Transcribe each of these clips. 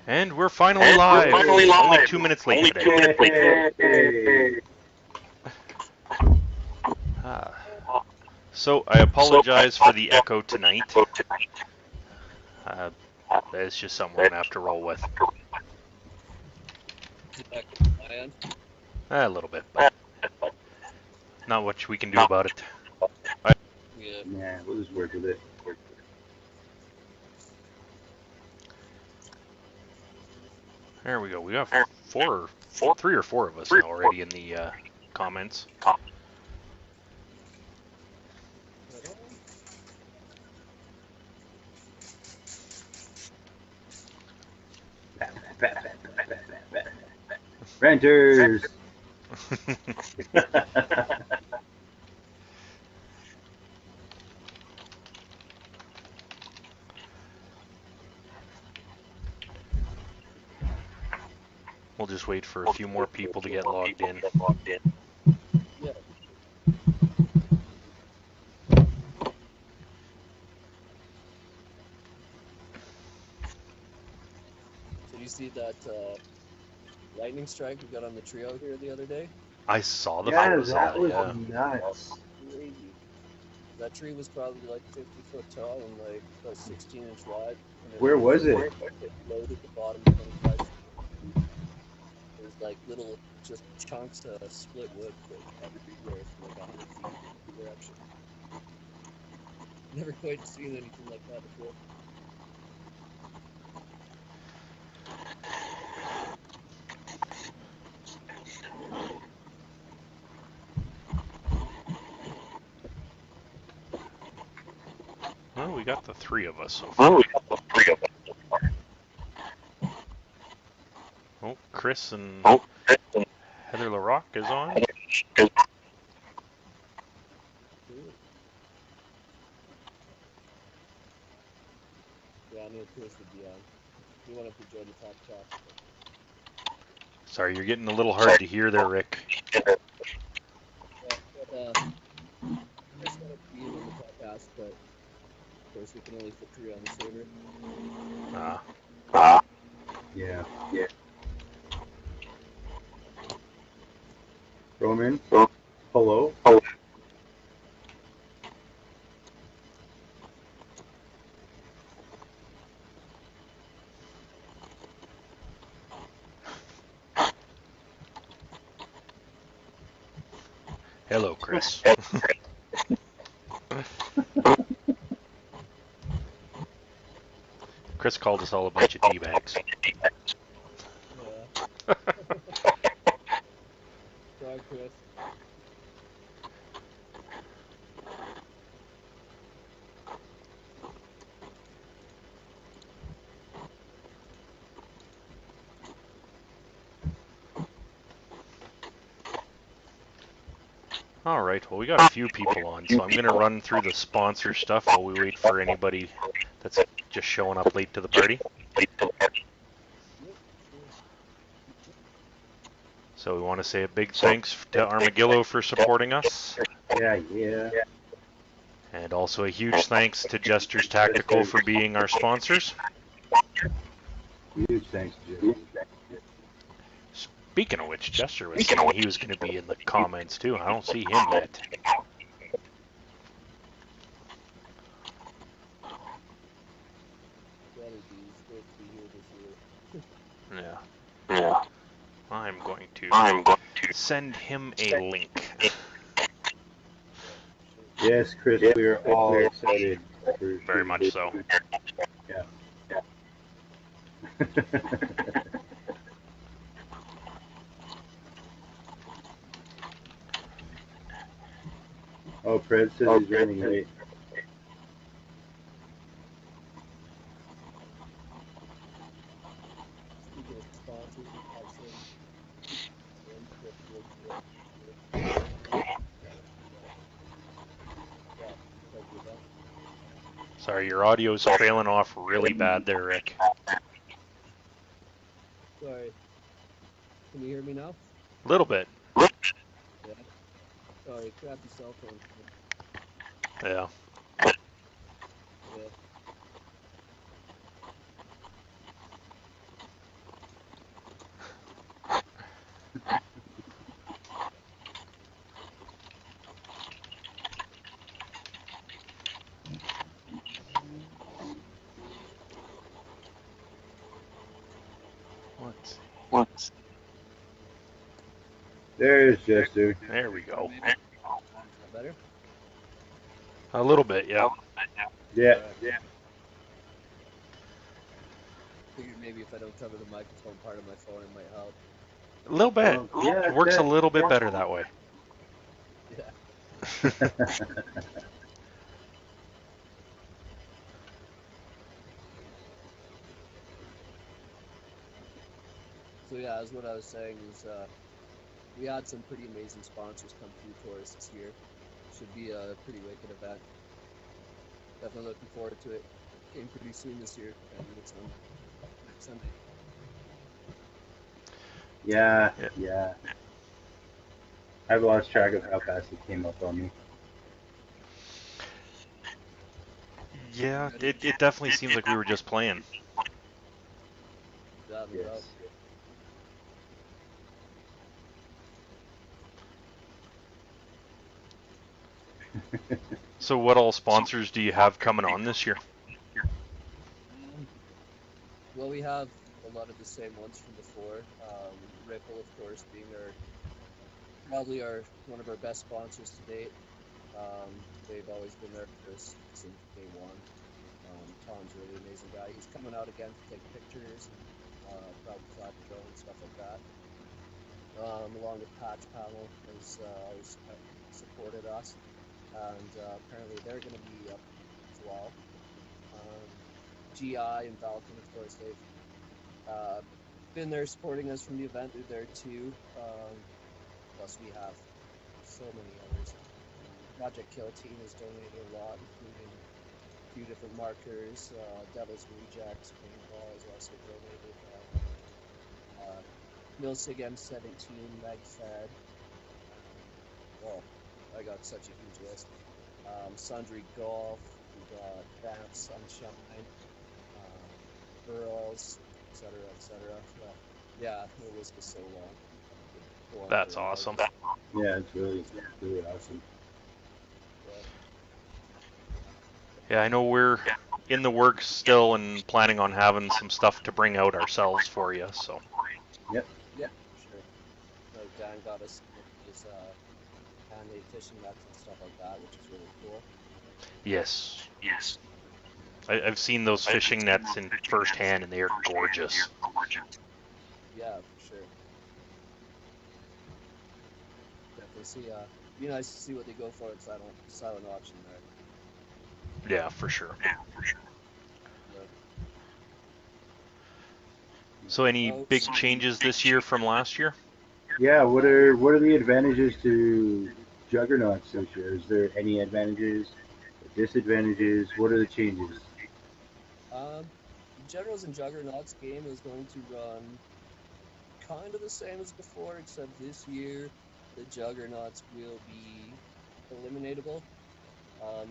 And we're finally live. Only 2 minutes late today. So I apologize for the echo tonight. It's just something we're gonna have to roll with. A little bit, but not much we can do about it. Yeah, we'll just work with it. There we go. We got three or four of us now already in the comments. Renters! We'll just wait for a few more people to get logged in. Yeah. So you see that lightning strike we got on the tree out here the other day? I saw the photos photos of that, yeah. Nuts. Crazy. That tree was probably like 50 foot tall and like about 16-inch wide. Where was it? It loaded the bottom 25 feet. It was like little just chunks of split wood everywhere from like 100 feet in every direction. Never quite seen anything like that before. Well, we got the three of us so far. Oh, Chris and Heather LaRock is on. Yeah, I knew Chris would be on. He wanted to join the top chat. Sorry, you're getting a little hard to hear there, Rick. Chris wanted to be in the podcast, but of course we can only fit 3 on the server. Yeah. Roman? Hello? Hello, Chris. Chris called us all a bunch of D-bags. Yeah. Sorry, Chris. Alright, well we got a few people on, so I'm going to run through the sponsor stuff while we wait for anybody that's just showing up late to the party. So we want to say a big thanks to Armadillo for supporting us. Yeah. And also a huge thanks to Jester's Tactical for being our sponsors. Huge thanks, Jim. Speaking of which, Jester was saying he was going to be in the comments too. I don't see him yet. Yeah. I'm going to send him a link. Yes, Chris, we are all excited. Very much so. Yeah. Oh, Fred says he's running late. Sorry, your audio's trailing off really bad there, Rick. Sorry. Can you hear me now? A little bit. Yeah. Sorry, crappy cell phone. Yeah. There's Jester. There we go. Is that better? A little bit, yeah. Yeah. Alright. Figured maybe if I don't cover the microphone part of my phone, it might help. A little bit. Yeah, It works a little bit better that way. Yeah. So yeah, as what I was saying is, we had some pretty amazing sponsors come through for us this year. Should be a pretty wicked event. Definitely looking forward to it. Came pretty soon this year, and it's on next Sunday. Yeah. I've lost track of how fast it came up on me. Yeah, it definitely seems like we were just playing. Without a doubt. So what all sponsors do you have coming on this year? Well, we have a lot of the same ones from before. Ripple, of course, being probably one of our best sponsors to date. They've always been there for us since day one. Tom's a really amazing guy. He's coming out again to take pictures, probably fly the drone and stuff like that. Along with Patch Panel has always supported us, and apparently they're going to be up as well. GI and Falcon, of course, they've been there supporting us from the event. They're there too. Plus we have so many others. Project Kill Team has donated a lot, including a few different markers. Devil's Rejects, Paintball has also donated. Milsig M17, MegFed. Well, I got such a huge list. Sundry Golf, we got Vamp Sunshine, Burls, etc., etc. Well, yeah, the list is so long. That's awesome. Yeah, it's really awesome. Yeah, I know we're in the works still and planning on having some stuff to bring out ourselves for you, so. Yep. Yeah, sure. So Dan got us his handmade fishing nets and stuff like that, which is really cool. Yes. I've seen those fishing nets in firsthand, and they are gorgeous. Yeah, for sure. Definitely see. Be nice to see what they go for at silent auction there. Yeah, for sure. Yeah. So any big changes this year from last year? Yeah, what are the advantages to Juggernauts this year? Is there any advantages, disadvantages? What are the changes? Generals and Juggernauts game is going to run kind of the same as before, except this year the Juggernauts will be eliminatable.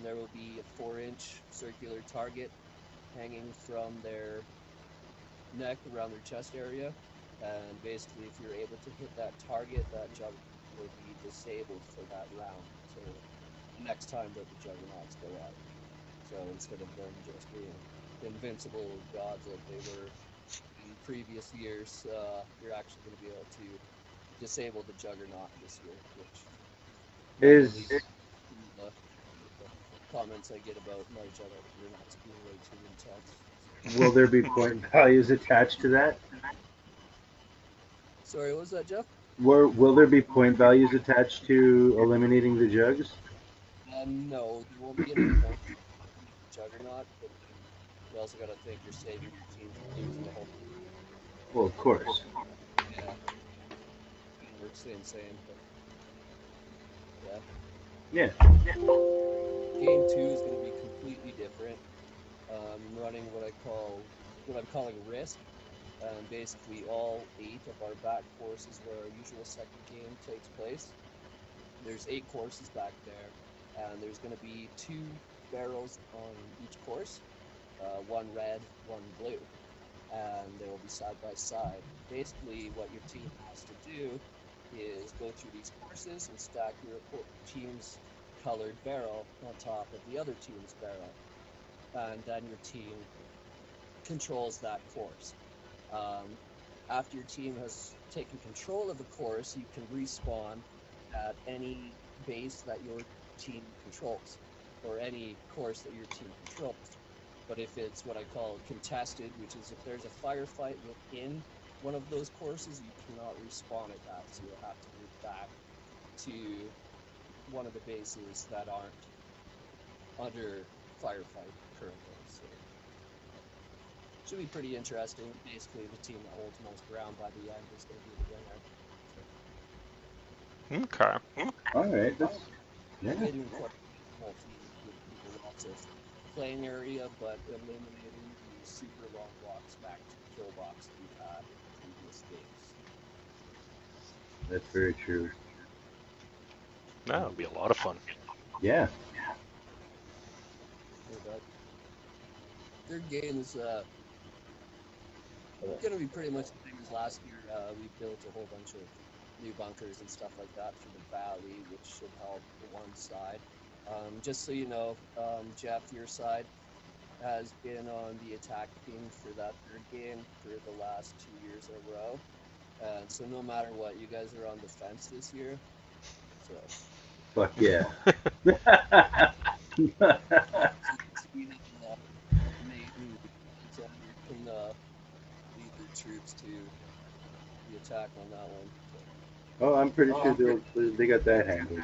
There will be a 4-inch circular target hanging from their neck around their chest area, and basically if you're able to hit that target, that Juggernaut will be disabled for that round. So the next time that the Juggernauts go out. So instead of them just being invincible gods like they were in previous years, you're actually going to be able to disable the Juggernaut this year, which Is the comments I get about my Juggernauts being way too intense. will there be point values attached to that? Sorry, what was that, Jeff? Will there be point values attached to eliminating the jugs? No, there won't be any point Juggernaut, but you also got to think you're saving your team from losing the whole. Well, of course. Yeah. Works the insane, but Yeah. Game 2 is going to be completely different. I'm running what I'm calling Risk. Basically, all 8 of our back courses where our usual second game takes place. There's 8 courses back there, and there's going to be 2 barrels on each course, one red, one blue, and they will be side by side. Basically, what your team has to do is go through these courses and stack your team's colored barrel on top of the other team's barrel, and then your team controls that course. after your team has taken control of the course, you can respawn at any base that your team controls, or any course that your team controls. But if it's what I call contested, which is if there's a firefight within one of those courses, you cannot respawn at that, so you'll have to move back to one of the bases that aren't under firefight currently. So should be pretty interesting. Basically, the team that holds most ground by the end is going to be the winner. Okay. All right. That's, yeah. They do quite multi with people, lots of playing area, but eliminating the super long blocks back to the kill box that we've had in previous games. That's very true. That would be a lot of fun. Yeah. But their game is going to be pretty much the same as last year. We built a whole bunch of new bunkers and stuff like that for the valley, which should help one side. Just so you know, Jeff, your side has been on the attack team for that third game for the last 2 years in a row. And so no matter what, you guys are on defense this year. So Fuck yeah. you can lead the troops to the attack on that one. Oh, I'm pretty sure they got that handled.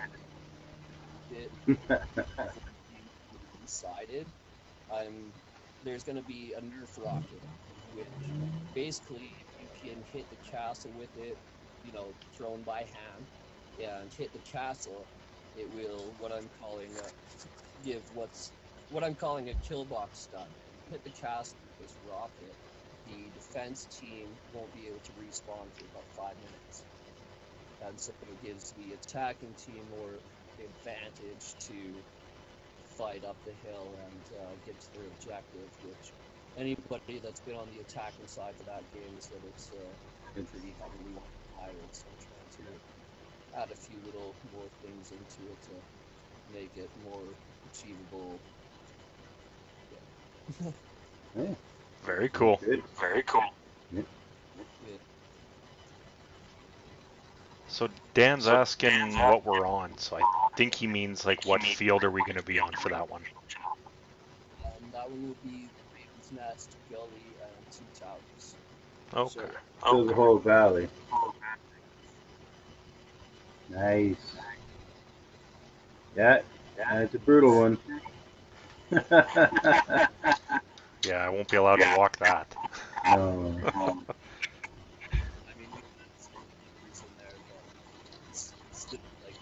Decided, there's going to be a Nerf rocket, which basically you can hit the castle with it, thrown by hand, and hit the castle. It will what I'm calling a kill box stun. Hit the castle with this rocket. The defense team won't be able to respawn for about 5 minutes. And so it gives the attacking team more advantage to fight up the hill and get to their objective, which anybody that's been on the attacking side of that game said it's pretty heavily tired, so I'm trying to add a few little more things into it to make it more achievable. Yeah. Very cool. Good. Very cool. Yeah. So Dan's asking what we're on, so I think he means like what field are we going to be on for that one? That one will be Raven's Nest, Gully, and Two Towers. Okay. So the whole valley. Nice. Yeah, it's a brutal one. Yeah, I won't be allowed to walk that. No. I mean, it's in there, but it's still like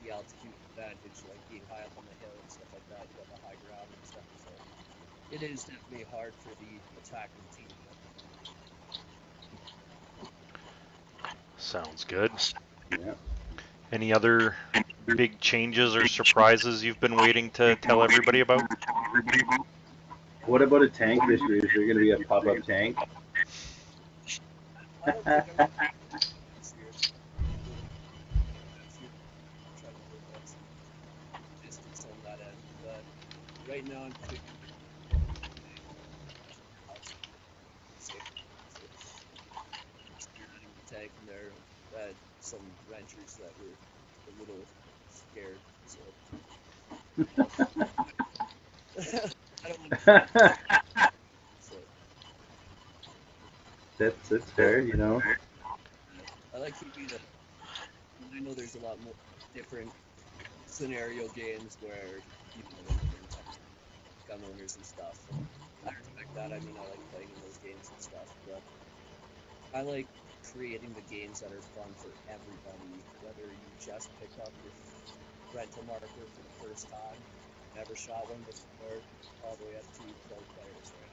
the altitude advantage, like being high up on the hill and stuff like that. You got the high ground and stuff, so it is definitely hard for the attacking team. Sounds good. Yeah. Any other big changes or surprises you've been waiting to tell everybody about? What about a tank this year? Is there going to be a pop-up tank? I don't think I'm gonna this year. Try to work out some distance on that end, but right now I'm picking the tank, and there had some ranchers that were a little scared, so I don't want to. So That's fair, you know. I like keeping the. I know there's a lot more different scenario games where gun owners and stuff. I respect that. I mean, I like playing in those games and stuff, but I like creating the games that are fun for everybody. Whether you just pick up your rental marker for the first time, never shot one before, all the way up to pro players, right?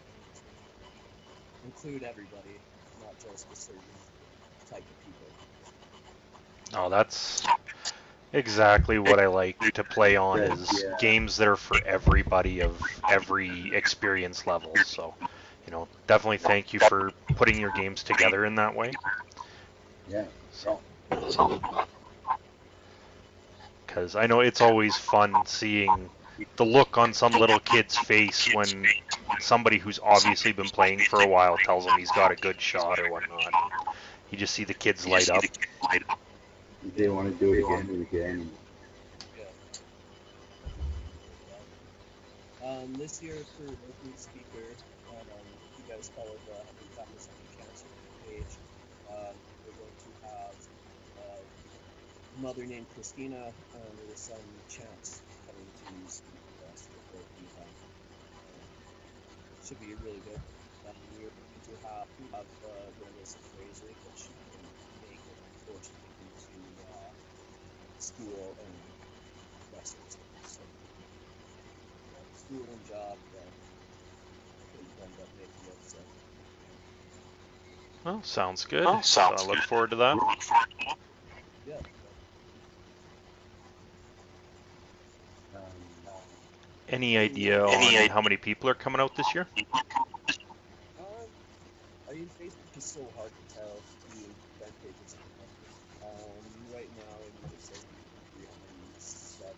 Include everybody, not just a certain type of people. Oh, that's exactly what I like to play on, is games that are for everybody of every experience level. So, definitely thank you for putting your games together in that way. Yeah. So, because I know it's always fun seeing the look on some little kid's face when somebody who's obviously been playing for a while tells him he's got a good shot or whatnot. You just see the kids light up. If they want to do it again and again. This year for opening speaker, you guys follow the Happy Families Happy Cancer page. We're going to have a mother named Christina and her son Chance coming to speak with us for the event. Should be really good. We're going to have Melissa Fraser, but she couldn't make it, unfortunately, due to school and lessons. So, school and job couldn't end up making it. So. Well, sounds good. So I look forward to that. Yeah. Any idea on how many people are coming out this year? I mean, Facebook is so hard to tell through event pages. Right now, I would say 370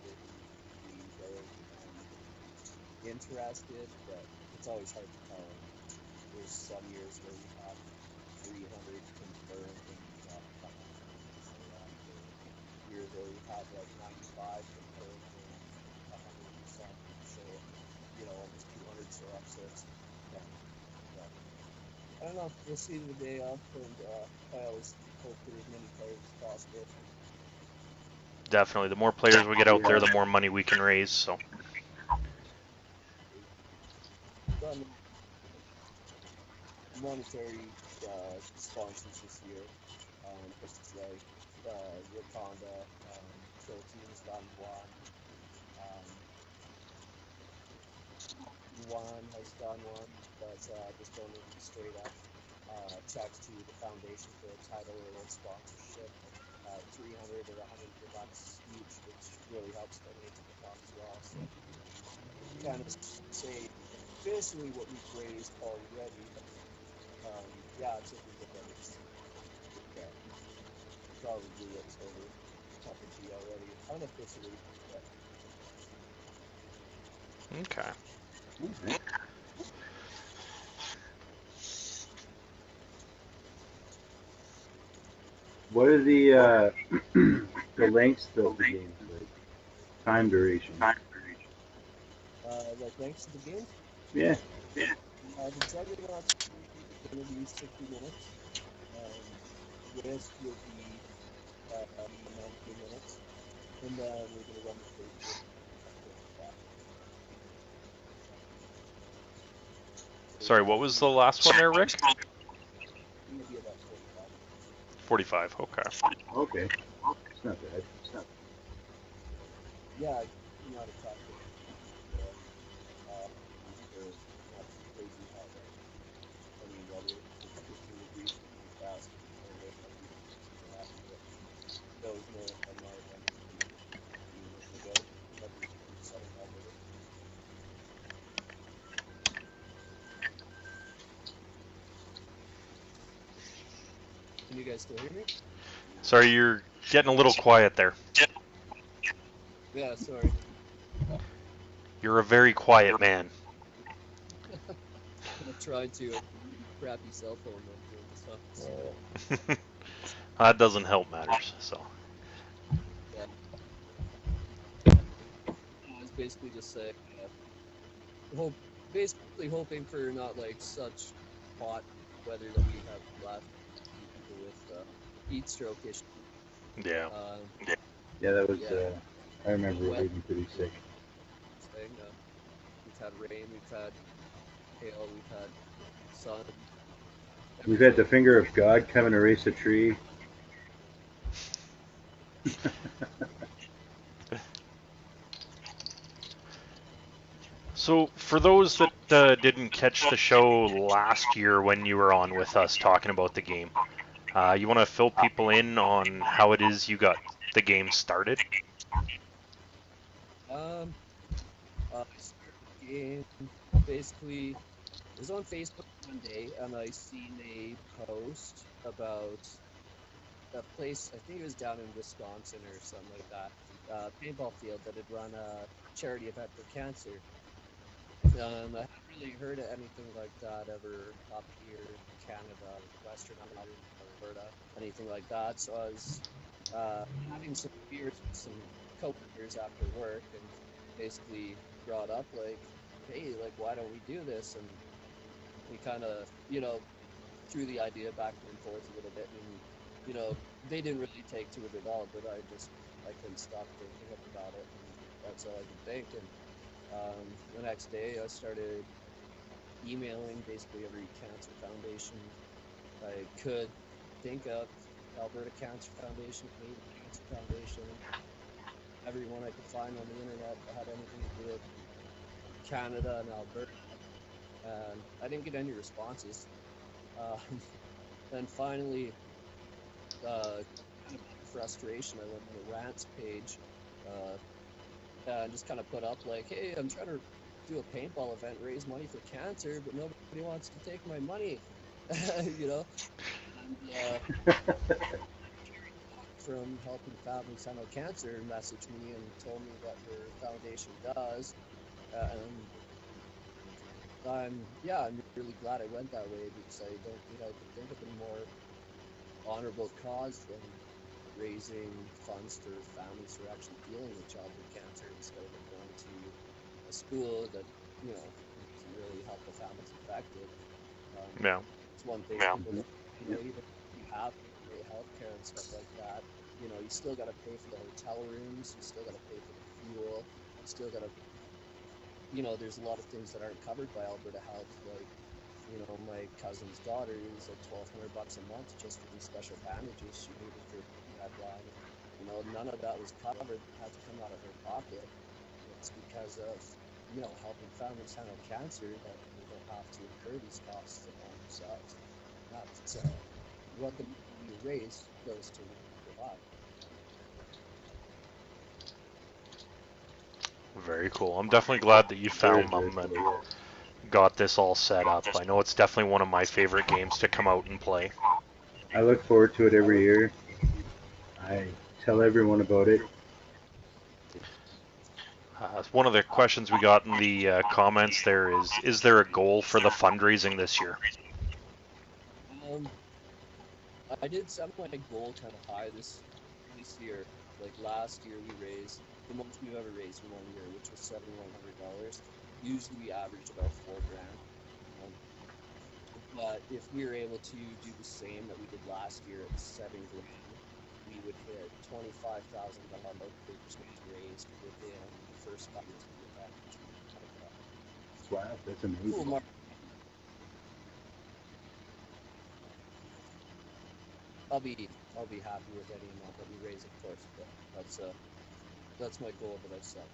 that are interested, but it's always hard to tell. There's some years where we have 300 confirmed and years where we have like 95 confirmed and 100%. So, almost 200 show up. So it's, I don't know. We'll see the day off, and I always hope for as many players as possible. Definitely. The more players we get out there, the more money we can raise. So. Monetary sponsors this year. Just like Wakanda, Philippines, Don Juan. Juan has done one, but just donating straight up checks to the foundation for a title or a sponsorship. 300 or 100 bucks each, which really helps donate to the cause as well. So, kind of say officially what we've raised already. It's a good raise. Probably looks over top of G already, unofficially. Okay. What are the the lengths of the games, like time duration? Like lengths of the game? Yeah. The Juggernaut's going to be 60 minutes. Risk will be 90 minutes, and then we're going to run the third. Sorry, what was the last one there, Rick? Maybe about 45. Okay. Okay. It's not bad. Yeah, not attractive. Not crazy hot. I mean, weather is 15 degrees fast. Those know I'm not ago. Southern Alberta. Can you guys still hear me? Sorry, you're getting a little quiet there. Yeah, sorry. You're a very quiet man. I tried to. Crappy cell phone when doing stuff. That doesn't help matters. So. Yeah. I was basically just saying, basically hoping for not like such hot weather that we have left. People with heat stroke issues. Yeah. Yeah, that was. I remember it being pretty sick. We've had rain, we've had hail, we've had sun. We've had the finger of God come and erase a tree. So, for those that didn't catch the show last year when you were on with us talking about the game, you want to fill people in on how it is you got the game started? Game basically I was on Facebook one day and I seen a post about a place, I think it was down in Wisconsin or something like that, paintball field that had run a charity event for cancer. I hadn't really heard of anything like that ever up here in Canada, Western Alberta, anything like that. So I was having some beers with some coworkers after work, and basically brought up like, "Hey, like, why don't we do this?" And we kind of, threw the idea back and forth a little bit, and they didn't really take to it at all. But I couldn't stop thinking about it, and that's all I could think. And the next day, I started emailing basically every cancer foundation I could think of: Alberta Cancer Foundation, Canadian Cancer Foundation, everyone I could find on the internet that had anything to do with Canada and Alberta. And I didn't get any responses. Um, then finally, kind of frustration, I went on the rants page and just kind of put up like, "Hey, I'm trying to do a paintball event, raise money for cancer, but nobody wants to take my money." you know. And, from Helping Families Handle Cancer messaged me and told me what her foundation does, and I'm really glad I went that way, because I don't think I could think of a more honorable cause than raising funds for families who are actually dealing with childhood cancer, instead of going to a school that doesn't really help the families affected. Yeah. It's one thing, people that, even if you have great healthcare and stuff like that, you still got to pay for the hotel rooms, you still got to pay for the fuel, you still got to, there's a lot of things that aren't covered by Alberta Health, like, my cousin's daughter is like $1,200 a month just for these special bandages she needed for that line. None of that was covered, had to come out of her pocket. It's because of, helping families handle cancer that they don't have to incur these costs upon themselves. That's what the money you raise goes to provide. Very cool. I'm definitely glad that you found Very, them very and cool, yeah. got this all set up. I know it's definitely one of my favorite games to come out and play. I look forward to it every year. I tell everyone about it. One of the questions we got in the comments there is there a goal for the fundraising this year? I did set my goal kind of high this year. Like last year, we raised the most we've ever raised in one year, which was $7,100. Usually, we average about $4,000. Um, but if we were able to do the same that we did last year at $7,000, we would hit $25,000 raised within the first 5 years of the event, which would be kind of Wow, that's a cool amazing. mark. I'll be happy with any amount that we raise, of course, but that's my goal that I've set.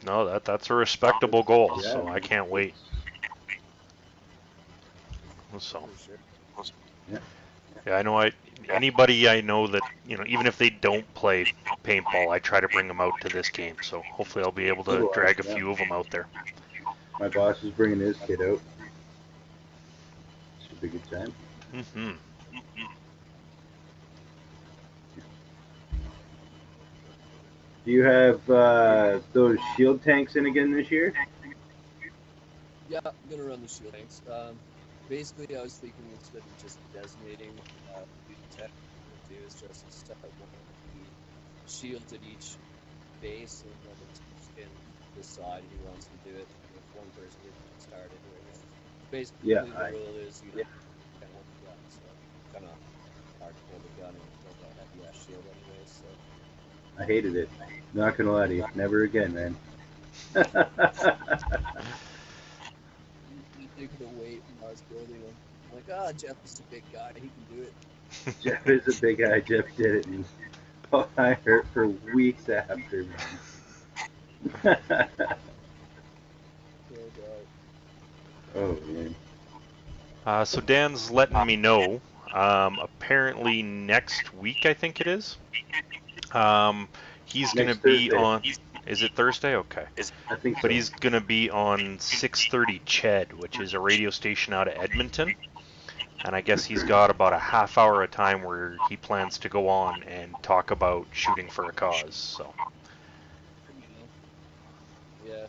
No, that's a respectable goal, Yeah, so I can't wait. So, For sure. yeah, I know anybody I know that, even if they don't play paintball, I try to bring them out to this game. So hopefully I'll be able to drag a few of them out there. My boss is bringing his kid out. Should be a good time. Mm-hmm. Do you have those shield tanks in again this year? Yeah, I'm gonna run the shield tanks. Basically, I was thinking, instead of just designating the tech, what I'm gonna do is just set one of the shields at each base, and then the teams can decide who wants to do it. If one person gets started doing it, basically Yeah, the rule is you can't hold a gun, so kind of hard to hold a gun and hold a heavy ass shield anyway. So I hated it. Not gonna lie to you, never again, man. I think of the weight when I was building them. I'm like, Jeff is a big guy, he can do it. Jeff is a big guy. Jeff did it, and I hurt for weeks after, man. No doubt. Oh man. So Dan's letting me know. Apparently next week, I think it is. He's going to Next be Thursday. on. Is it Thursday? Okay. I think so. But he's going to be on 630 Ched, which is a radio station out of Edmonton. And I guess he's got about a half hour of time where he plans to go on and talk about shooting for a cause. So. Yeah.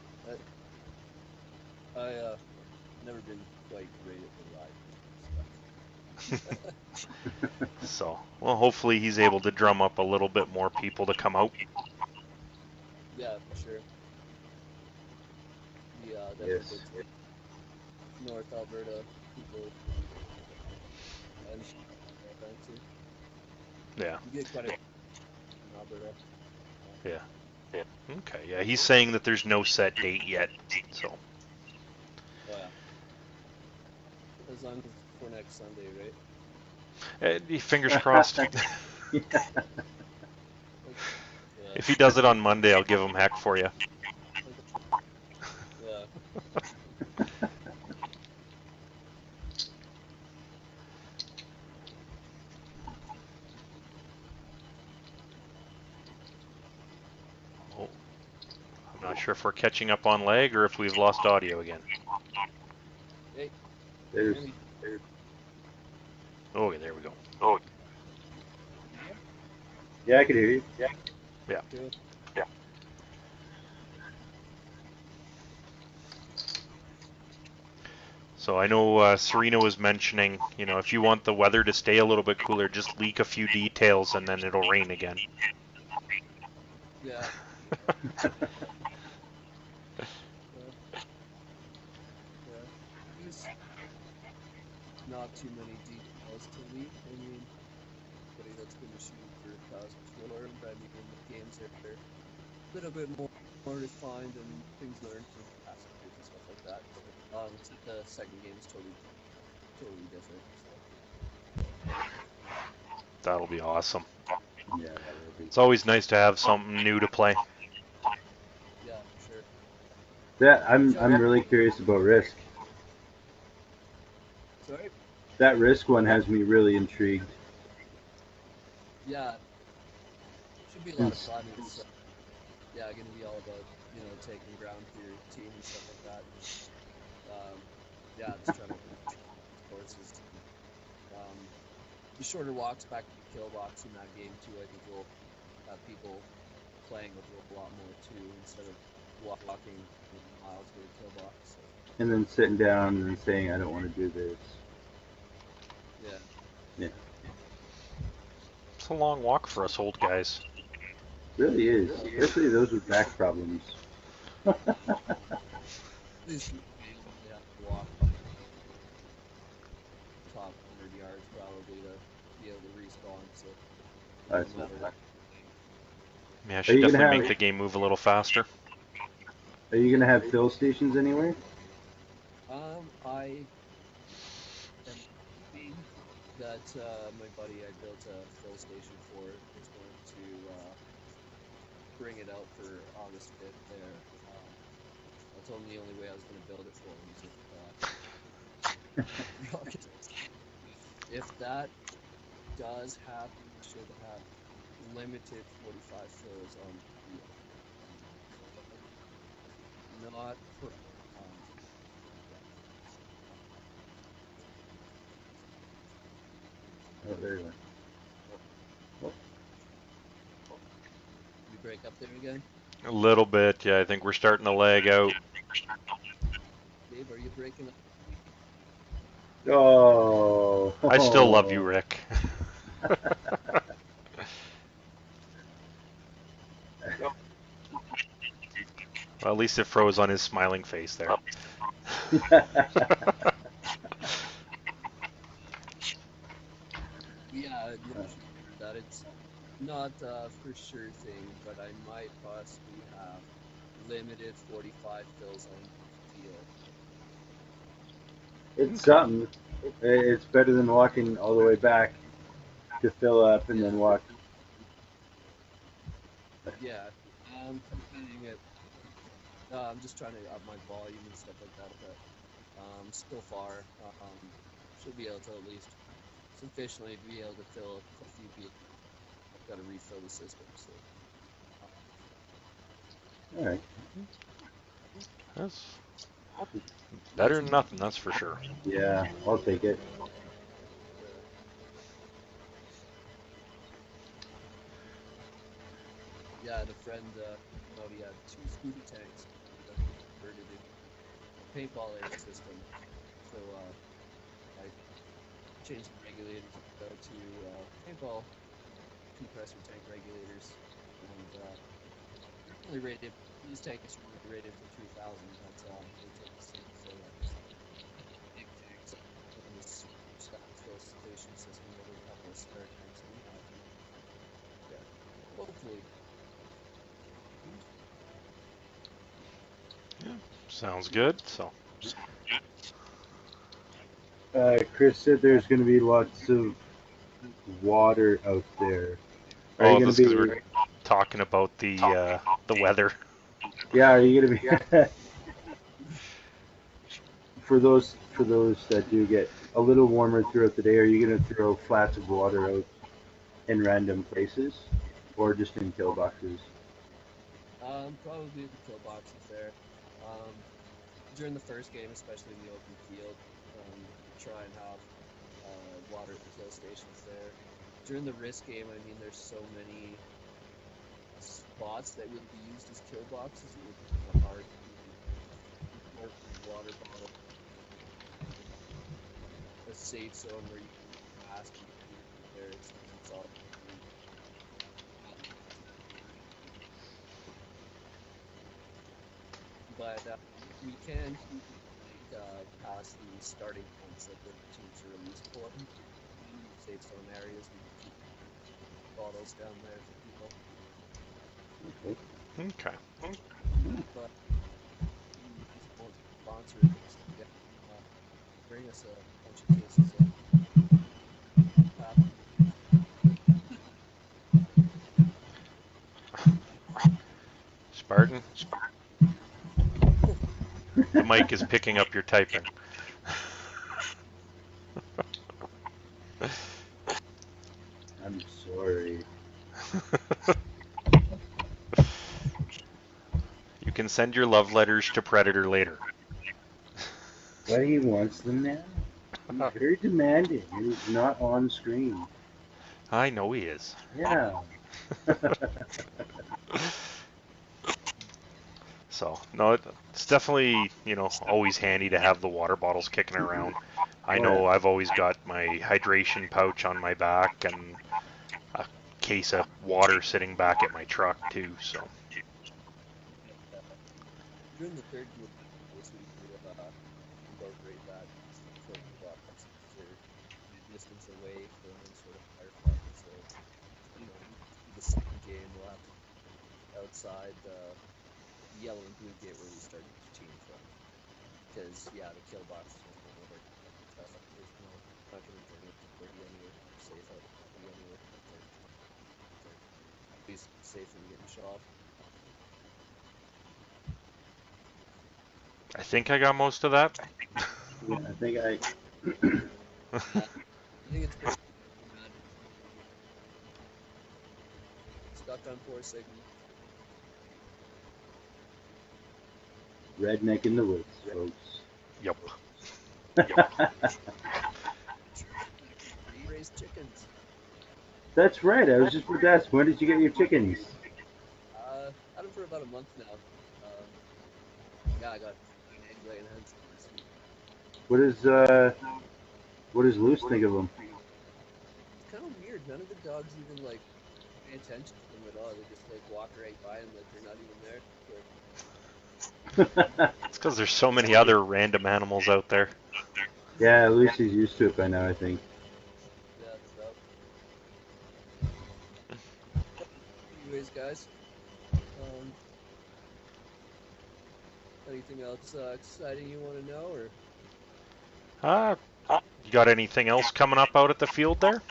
I never been quite great at the ride stuff. So, well, hopefully he's able to drum up a little bit more people to come out. Yeah, for sure. Yeah, definitely Yes. get to North Alberta people and event too. Yeah, You get quite a in Alberta. yeah. Okay, yeah, he's saying that there's no set date yet, so. Oh yeah. As long as it's for next Sunday, right? Fingers crossed. Yeah. If he does it on Monday, I'll give him heck for you. Yeah. Oh, I'm not sure if we're catching up on lag or if we've lost audio again. Hey, There's, hear me? Okay, there we go. yeah, I can hear you. Yeah. Cool. So I know Serena was mentioning, if you want the weather to stay a little bit cooler, just leak a few details and then it'll rain again. Yeah. Yeah. There's not too many details to leak. I mean, anybody that's been a shooting for past floor, I mean, the games are a little bit more refined and things learned from past years and stuff like that. So the second game is totally different. So That'll be awesome. Yeah, that will be. It's always nice to have something new to play. yeah, for sure. That I'm really curious about Risk. Sorry. That Risk one has me really intrigued. Yeah, should be a lot of Since fun. It's yeah, going to be all about taking ground for your team and stuff like that. Yeah, just trying to courses. The shorter walks back to the kill box in that game too. I think will have people playing a lot more too instead of walking miles to a kill box. So and then sitting down and saying I don't want to do this. yeah, Yeah, It's a long walk for us old guys. really is, especially those with back problems. these people only have to walk top 100 yards probably to be able to respawn. So it That's doesn't not matter bad. what. Yeah, I Are should you gonna definitely have make the game move a little faster. Are you gonna have fill stations anywhere? I am hoping that my buddy I built a fill station for is going to bring it out for August 5th there. I told him the only way I was going to build it for him is if if that does happen, we should have limited 45 fills on the field. Not for Oh, there you are. you break up there again. A little bit, yeah. I think we're starting to lag out. Dave, are you breaking up? Oh, I still love you, Rick. Well, at least it froze on his smiling face there. Yeah, that it's not a for sure thing, but I might possibly have limited 45 fills on the field. it's something. It's better than walking all the way back to fill up and then Yeah, walk. yeah. Depending it. I'm just trying to up my volume and stuff like that, but so far, should be able to at least sufficiently be able to fill a few people. I've got to refill the system, so All right. That's nice. better than nothing, that's for sure. Yeah, I'll take it. Yeah, I had a friend out. He had two Scooby tanks. He converted it. paintball air system. So I changed the regulators out to paintball compressor tank regulators, and only rated. These tanks were rated for 3,000, but they took the same for big tanks and this filtration system over a couple of spare tanks we have. Yeah, hopefully. Yeah, sounds good. So, Chris said there's going to be lots of water out there. Are you oh, going to that's because be? we're talking about the weather. Yeah, are you going to be? For those that do get a little warmer throughout the day, are you going to throw flats of water out in random places, or just in kill boxes? Probably the kill boxes there. Um, During the first game, especially in the open field, try and have water kill stations there. During the risk game, I mean, there's so many spots that would be used as kill boxes. It would be kind of hard to mark the water bottle a safe zone where you can pass and there since it's all. But we can pass the starting points that the teams are released for. Safe zone areas, we can keep bottles down there for people. Okay. Okay. But you guys won't sponsor it, yeah, bring us a bunch of cases of pap. Spartan, the mic is picking up your typing. I'm sorry. You can send your love letters to Predator later. But he wants them now. He's very demanding. He's not on screen. I know he is. Yeah. So, no, it's definitely, always handy to have the water bottles kicking around. I Oh know yeah. I've always got my hydration pouch on my back and a case of water sitting back at my truck too, so. During the third group, we would incorporate that for boxes or distance away from any sort of firefight. So, the second game, we'll have to outside the yellow and blue gate where we started each team from. Because, yeah, the kill boxes won't go over. There's not going to bring it. They'll be anywhere safe out. Be anywhere. They're at least safe from getting shot. I think I got most of that. Yeah, I think I. I think it's pretty bad. Stuck on poor signal. Redneck in the woods, folks. Yep. You raise chickens. That's right. I was just about to ask, when did you get your chickens? Had them for about a month now. Yeah, I got 9 egg laying hens this week. What does Luce think of them? It's kind of weird. None of the dogs even pay attention to them at all. They just walk right by them like they're not even there. It's because there's so many other random animals out there. Yeah, Lucy's used to it by now, I think. Yeah, anyways, guys, anything else exciting you want to know, or Ah, you got anything else coming up out at the field there?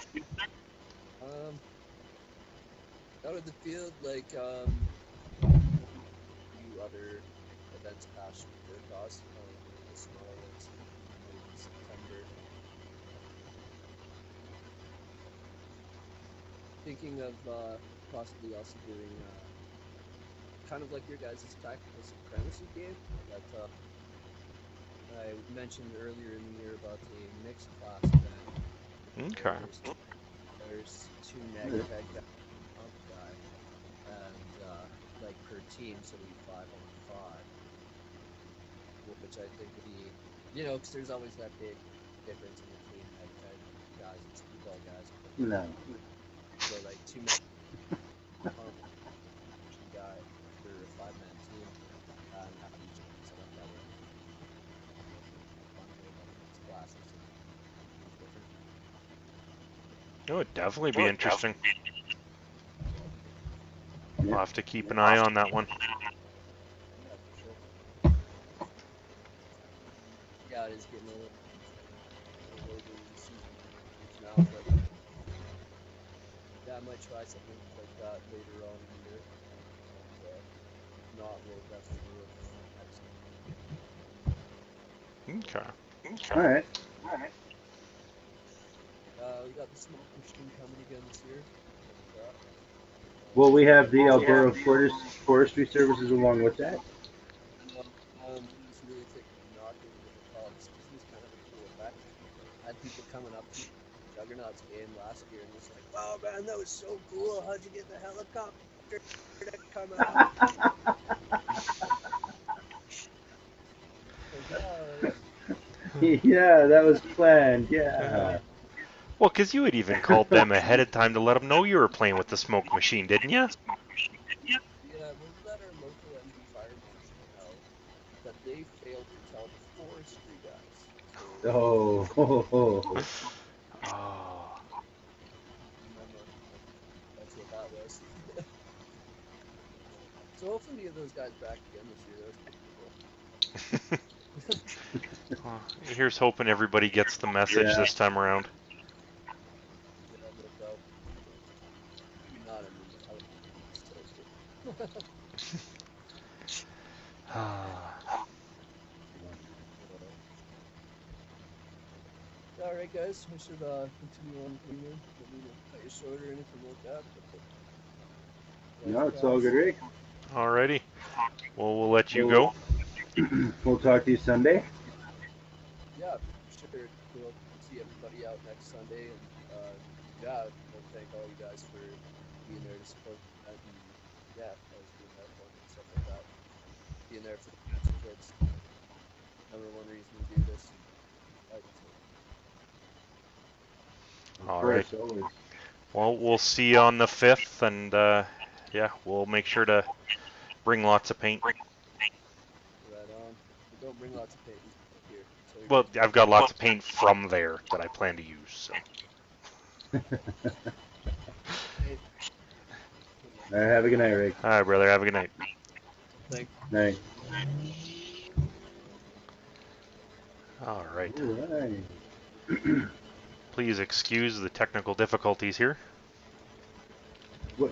out of the field, few other events past for cause, the smaller ones in September. Thinking of possibly also doing kind of like your guys' tactical supremacy game that I mentioned earlier in the year about a mixed class event where Okay. there's 2 neg guy and per team, so it'll be 5-on-5, which I think would be, you know, because there's always that big difference between like guys and speedball guys. No. So like 2 men guy for a 5-man team, and have each set up that way. Fun way about mixed classes and different. It would definitely be interesting. I'll have to keep an eye on that one. Yeah, for sure. Yeah, it is getting a little later in the season now, but yeah, I might try something like that later on in the year. And, not, we'll definitely do it next Okay. All right. we got the smoke machine coming again this year. Well, we have the Alberta Forestry Services along with that. He's really thinking of not doing what they call excuse me, it's kind of a cool effect. I had people coming up to Juggernaut's game last year and was like, "Wow, man, that was so cool! How'd you get the helicopter to come out?" Yeah, that was planned. Yeah. Well, because you had even called them ahead of time to let them know you were playing with the smoke machine, didn't you? Yeah, we'll let our local MD fire marshal know that they failed to tell the forestry guys. So, Oh. Oh. remember, that's what that was. So hopefully we get those guys back again this year. That was pretty cool. Well, here's hoping everybody gets the message this time around. Yeah, no doubt. Maybe not, I mean, the helicopter is still cool. Alright, guys, we should continue on cleaning. Don't mean to cut you short or anything like that. But, No, it's all good, Rick. Alrighty. Well, we'll let you go. We'll talk to you Sunday. Yeah, for sure. We'll see everybody out next Sunday, and yeah, I'd like to thank all you guys for being there to support the event, and yeah, always being there for me and stuff like that. Being there for the cancer kids. Number one reason we do this. Right, so. All right. Well, we'll see you on the 5th, and yeah, we'll make sure to bring lots of paint. Right on. We don't bring lots of paint here. So Well, I've got lots of paint from there that I plan to use. So. All right, have a good night, Rick. All right, brother. Have a good night. Thanks. Night. All right. All right. Please excuse the technical difficulties here. What?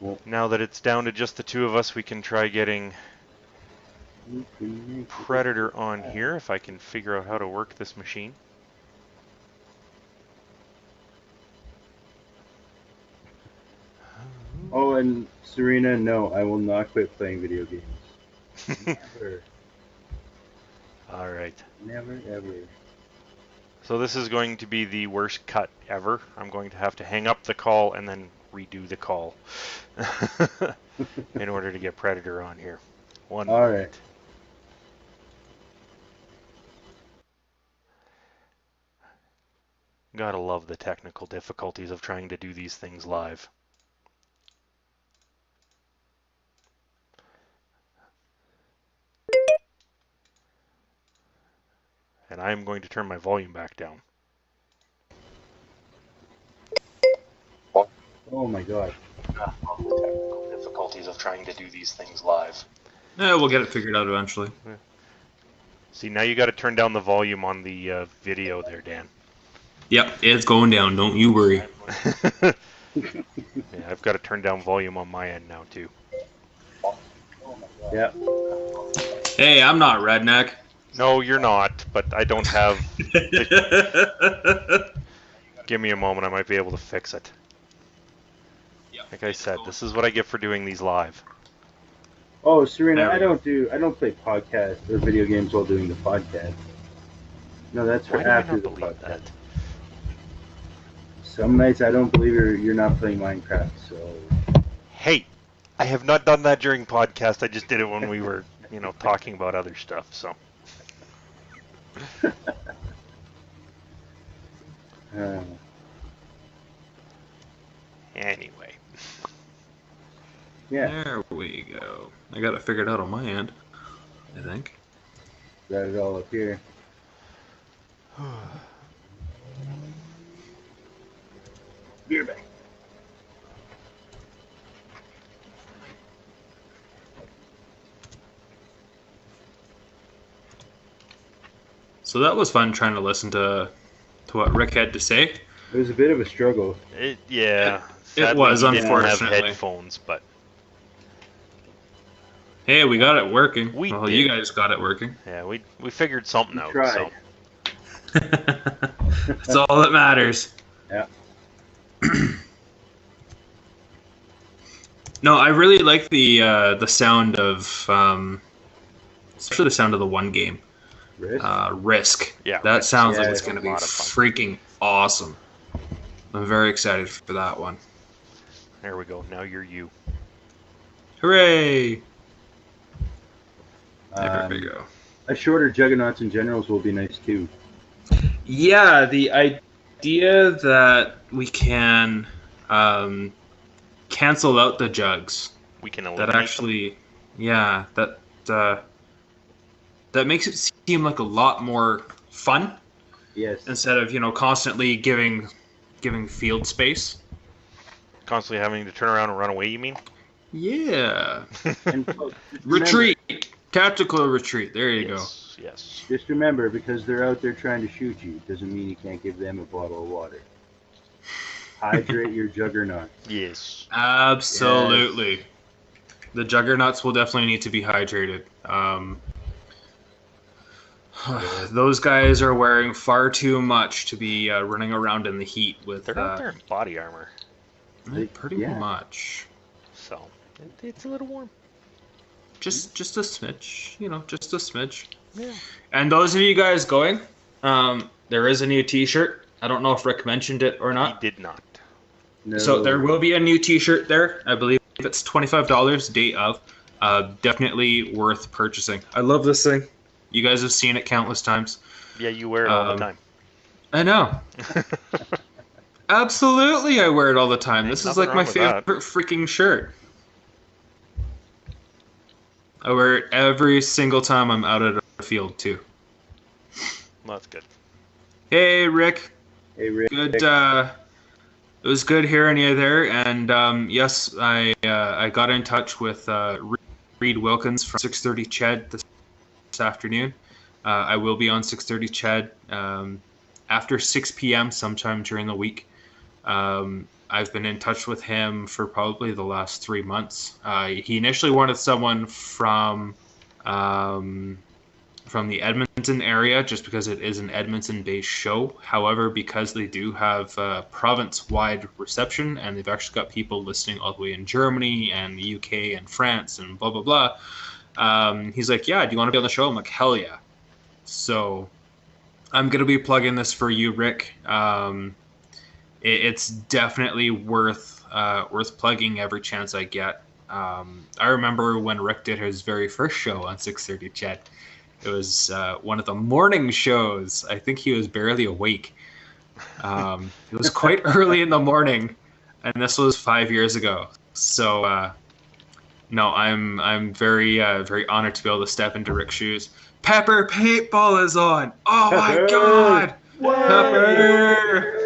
Well, now that it's down to just the two of us, we can try getting Predator on here, if I can figure out how to work this machine. Oh, and Serena, no, I will not quit playing video games. Never. All right. Never, ever. So this is going to be the worst cut ever. I'm going to have to hang up the call and then redo the call in order to get Predator on here. All right. Gotta love the technical difficulties of trying to do these things live. And I'm going to turn my volume back down. Oh my god. The technical difficulties of trying to do these things live. Yeah, we'll get it figured out eventually. Yeah. See, now you got to turn down the volume on the video there, Dan. Yep, it's going down. Don't you worry. Yeah, I've got to turn down volume on my end now, too. Yeah. Hey, I'm not Redneck. No, you're not, but I don't have... Give me a moment, I might be able to fix it. Like I said, this is what I get for doing these live. Oh, Serena, I don't play podcasts or video games while doing the podcast. No, that's for after the podcast. That? That? Some nights I don't believe you're not playing Minecraft, so... Hey, I have not done that during podcast. I just did it when we were, talking about other stuff. So Uh, anyway, yeah, There we go. I got it figured out on my end, I think. got it all up here. Beer bag. So that was fun trying to listen to what Rick had to say. It was a bit of a struggle. yeah. It Sadly, was, he didn't have unfortunately. headphones, but Hey, we got it working. We well, did. you guys got it working. yeah, we figured something We out. tried. So That's all that matters. Yeah. No, I really like the sound of especially the sound of the one game, Risk? Risk. Yeah, that Risk. sounds Yeah, like it's it's going to a be lot of fun. freaking awesome. I'm very excited for that one. there we go. Now you're you. Hooray! There we go. A shorter Juggernauts and Generals will be nice too. Yeah, the idea that we can cancel out the jugs. We can That eliminate actually, yeah, that makes it seem like a lot more fun Yes. instead of constantly giving field space. them. Constantly having to turn around and run away. You mean? Yeah, And retreat, tactical retreat. There you go. yes, yes. Just remember, because they're out there trying to shoot you, doesn't mean you can't give them a bottle of water. Hydrate your Juggernauts. Yes. Absolutely. The juggernauts will definitely need to be hydrated. Those guys are wearing far too much to be running around in the heat with They're out there in body armor, pretty yeah. much. so it's a little warm. Just a smidge, just a smidge. Yeah. And those of you guys going, there is a new T-shirt. I don't know if Rick mentioned it or He not. did not. No. So there will be a new T-shirt there. I believe it's $25 day of. Definitely worth purchasing. I love this thing. You guys have seen it countless times. Yeah, you wear it all the time. I know. Absolutely, I wear it all the time. Ain't This is nothing like my wrong with that. favorite freaking shirt. I wear it every single time I'm out at a field too. Well, that's good. Hey, Rick. Hey, Rick. Good. It was good hearing you there. And yes, I got in touch with Reed Wilkins from 6:30 Ched this afternoon. I will be on 6:30 Ched after 6 p.m. sometime during the week. I've been in touch with him for probably the last 3 months. He initially wanted someone from the Edmonton area, just because it is an Edmonton-based show. However, because they do have province-wide reception, and they've actually got people listening all the way in Germany and the UK and France and blah, blah, blah. He's like, yeah, do you want to be on the show? I'm like, hell yeah. So I'm going to be plugging this for you, Rick. It's definitely worth plugging every chance I get. I remember when Rick did his very first show on 6:30 Ched. It was one of the morning shows. I think he was barely awake. It was quite early in the morning, and this was 5 years ago. So no, I'm very very honored to be able to step into Rick's shoes. Pepper Paintball is on. Oh my God, Pepper!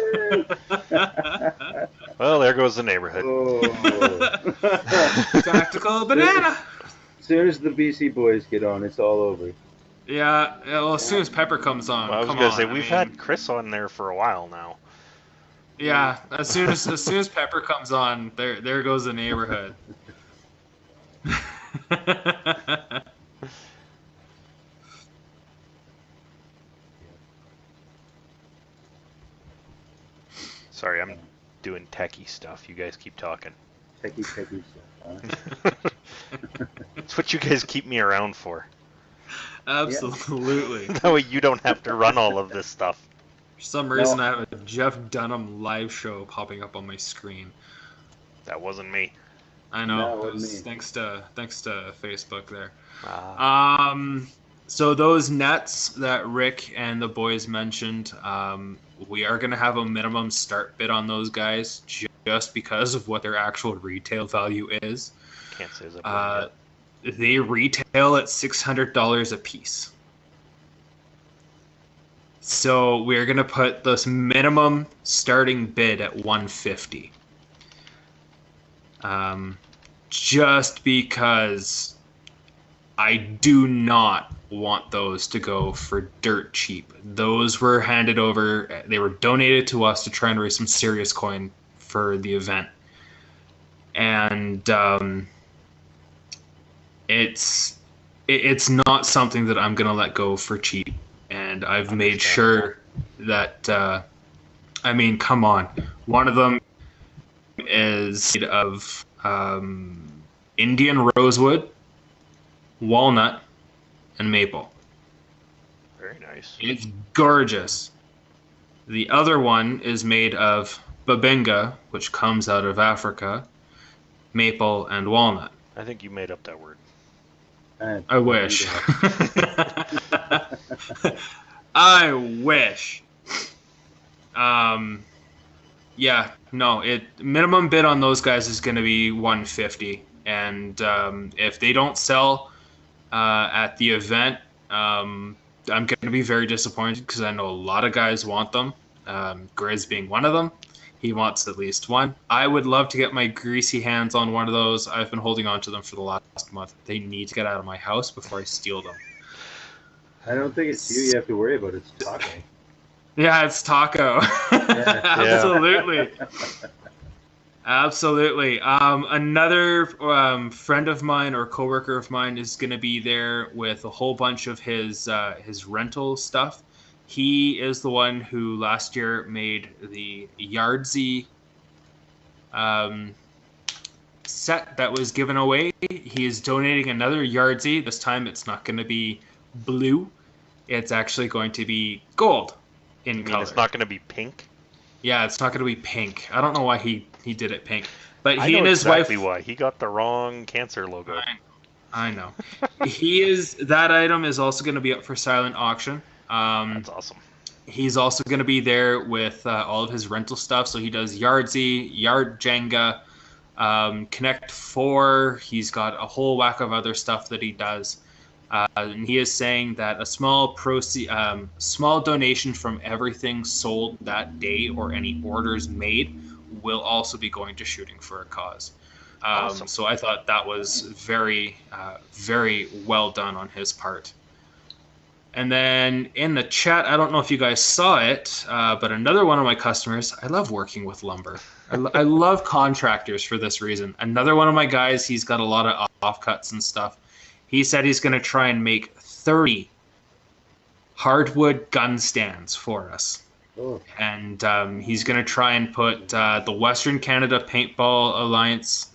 Well, there goes the neighborhood. Oh. Tactical banana. As soon as the BC boys get on, it's all over. Yeah, well, as soon as Pepper comes on, Well, I was come gonna on, say I we've mean, had Chris on there for a while now. Yeah, as soon as Pepper comes on, there goes the neighborhood. Sorry, I'm doing techie stuff. You guys keep talking. Techie stuff, huh? That's what you guys keep me around for. Absolutely. That way you don't have to run all of this stuff. For some reason, I have a Jeff Dunham live show popping up on my screen. That wasn't me. I No, know. it It wasn't was me. thanks to Facebook there. Ah, So those nets that Rick and the boys mentioned, we are going to have a minimum start bid on those guys just because of what their actual retail value is. can't say as I've won yet. They retail at $600 a piece. So we're going to put this minimum starting bid at $150. Just because I do not want those to go for dirt cheap. Those were handed over, they were donated to us to try and raise some serious coin for the event. And it's not something that I'm going to let go for cheap. And I've made sure that, I mean, come on. One of them is made of Indian rosewood, walnut, and maple. Very nice. It's gorgeous. The other one is made of babinga, which comes out of Africa, maple, and walnut. I think you made up that word. I wish. I wish. Yeah, no. Minimum bid on those guys is going to be $150, and if they don't sell at the event, I'm going to be very disappointed because I know a lot of guys want them. Grizz being one of them. He wants at least one. I would love to get my greasy hands on one of those. I've been holding on to them for the last month. They need to get out of my house before I steal them. I don't think it's you have to worry about. It's Taco. Yeah, it's Taco. Yeah. Absolutely. Absolutely. Another friend of mine or coworker of mine is going to be there with a whole bunch of his rental stuff. He is the one who last year made the Yardsy set that was given away. He is donating another Yardsy. This time it's not going to be blue. It's actually going to be gold in color. It's not going to be pink? Yeah, it's not going to be pink. I don't know why he did it pink. But I he know and his exactly wife... why. He got the wrong cancer logo. I know. That item is also going to be up for silent auction. That's awesome. He's also going to be there with all of his rental stuff. So he does Yardsy, Yard Jenga, Connect 4. He's got a whole whack of other stuff that he does. And he is saying that a small donation from everything sold that day or any orders made will also be going to Shooting for a Cause. Awesome. So I thought that was very, very well done on his part. And then in the chat, I don't know if you guys saw it, but another one of my customers, I love working with lumber. I love contractors for this reason. Another one of my guys, he's got a lot of offcuts and stuff. He said he's going to try and make 30 hardwood gun stands for us. Oh. And he's going to try and put the Western Canada Paintball Alliance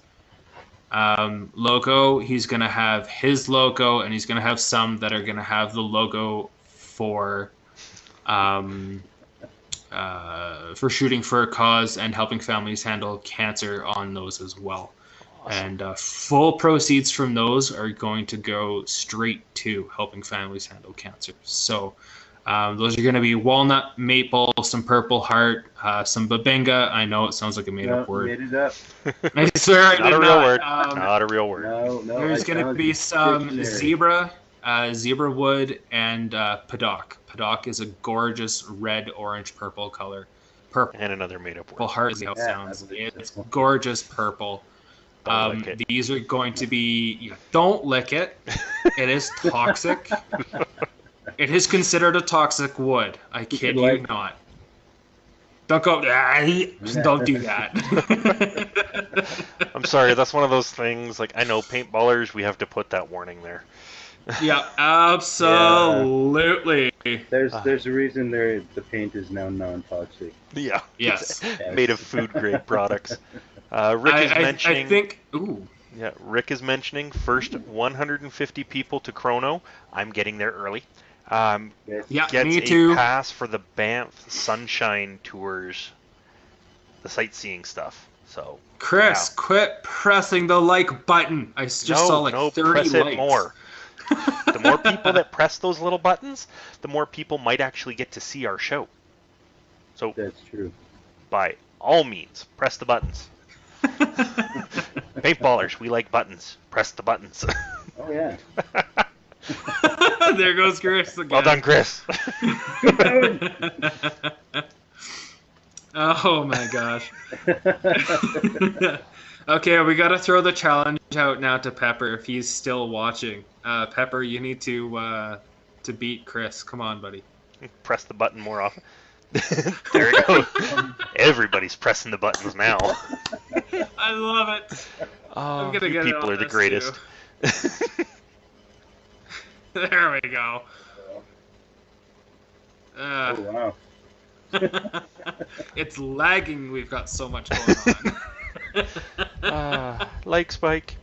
logo. He's going to have his logo, and he's going to have some that are going to have the logo for Shooting for a Cause and helping families handle cancer on those as well. Awesome. And full proceeds from those are going to go straight to helping families handle cancer. So those are going to be walnut, maple, some purple heart, some babinga. I know it sounds like a made-up word. Made it up. I swear I did Not a real word. not. Not a real word. No, There's going to be some zebra wood, and paddock. Paddock is a gorgeous red, orange, purple color. Purple. And another made-up word. Purple heart is how it sounds. It's gorgeous purple. These are going to be... don't lick it. It is toxic. It is considered a toxic wood. I kid you not. Don't go... don't do that. I'm sorry, that's one of those things, like, I know paintballers, we have to put that warning there. Yeah, absolutely. There's a reason the paint is now non-toxic. Yeah. Yes. Made of food-grade products. Rick is mentioning... I think... Ooh. Yeah, Rick is mentioning first 150 people to Chrono. I'm getting there early. Yeah, gets me too. A pass for the Banff Sunshine Tours, the sightseeing stuff. So, Chris, yeah. quit pressing the like button. I just saw like 30 press likes. it more. The more people that press those little buttons, the more people might actually get to see our show. So, That's true. by all means, press the buttons. Paintballers, we like buttons. Press the buttons. Oh yeah. There goes Chris again. Well done, Chris. Oh my gosh. Okay, we gotta throw the challenge out now to Pepper if he's still watching. Pepper, you need to beat Chris. Come on, buddy. Press the button more often. There we go. Everybody's pressing the buttons now. I love it. Oh, I'm gonna you get it people on are the this, greatest. There we go. Oh wow. It's lagging. We've got so much going on. Like Spike.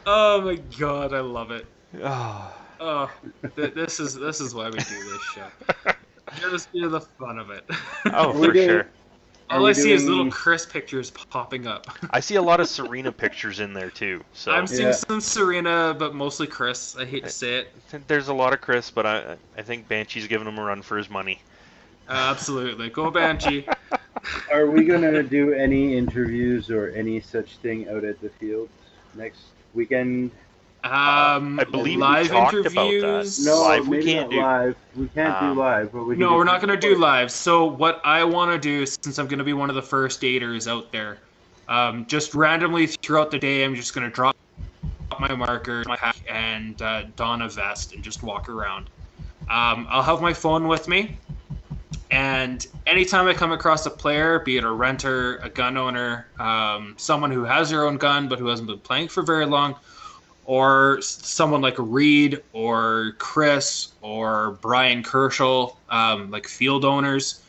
Oh my god, I love it. Oh. Oh, this is why we do this show. Just do the fun of it. Oh, for sure. All I see is little Chris pictures popping up. I see a lot of Serena pictures in there too. So I'm seeing some Serena, but mostly Chris. I hate to say it. There's a lot of Chris, but I think Banshee's giving him a run for his money. Absolutely. Go Banshee. Are we gonna do any interviews or any such thing out at the field next weekend? I believe live we talked interviews. about that. No, Live we maybe can't not do. live. We can't do live, but we can No, do we're not going to do live. live. So what I want to do, since I'm going to be one of the first daters out there, just randomly throughout the day, I'm just going to drop my marker, my hat, and don a vest and just walk around. I'll have my phone with me, and anytime I come across a player, be it a renter, a gun owner, someone who has their own gun but who hasn't been playing for very long, or someone like Reed or Chris or Brian Kerschel, like field owners,